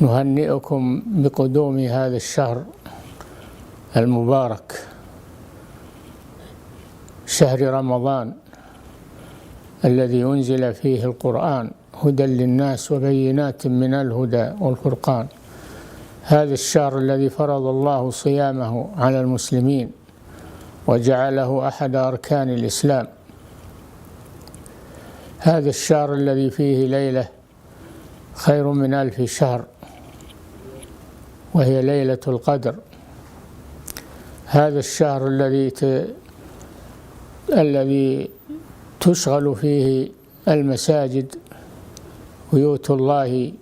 نهنئكم بقدوم هذا الشهر المبارك، شهر رمضان الذي أنزل فيه القرآن هدى للناس وبينات من الهدى والفرقان. هذا الشهر الذي فرض الله صيامه على المسلمين وجعله أحد أركان الإسلام. هذا الشهر الذي فيه ليلة خير من 1000 شهر، وهي ليلة القدر. هذا الشهر الذي تشغل فيه المساجد بيوت الله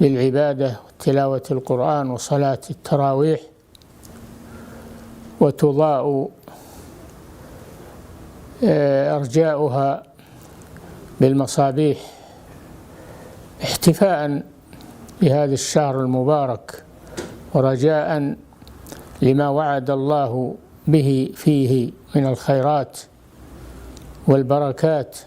بالعبادة وتلاوة القرآن وصلاة التراويح، وتضاء أرجاؤها بالمصابيح احتفاء بهذا الشهر المبارك ورجاء لما وعد الله به فيه من الخيرات والبركات.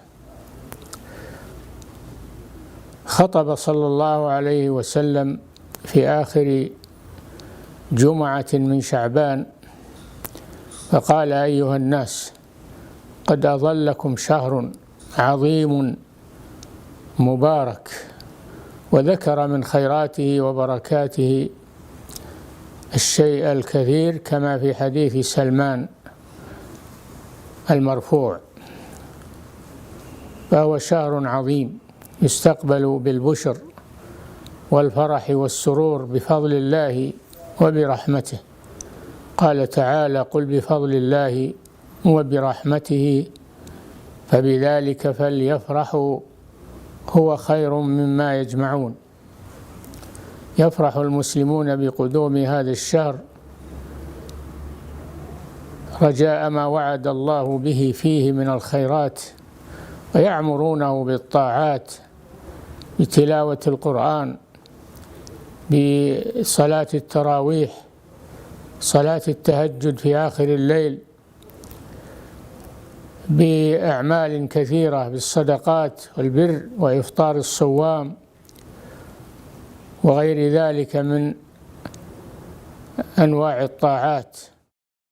خطب صلى الله عليه وسلم في آخر جمعة من شعبان فقال: أيها الناس، قد أظلكم شهر عظيم مبارك، وذكر من خيراته وبركاته الشيء الكثير كما في حديث سلمان المرفوع. فهو شهر عظيم يستقبل بالبشر والفرح والسرور بفضل الله وبرحمته. قال تعالى: قل بفضل الله وبرحمته فبذلك فليفرحوا هو خير مما يجمعون. يفرح المسلمون بقدوم هذا الشهر رجاء ما وعد الله به فيه من الخيرات، ويعمرونه بالطاعات بتلاوة القرآن، بصلاة التراويح، صلاة التهجد في آخر الليل، بأعمال كثيرة بالصدقات والبر وإفطار الصوام وغير ذلك من أنواع الطاعات.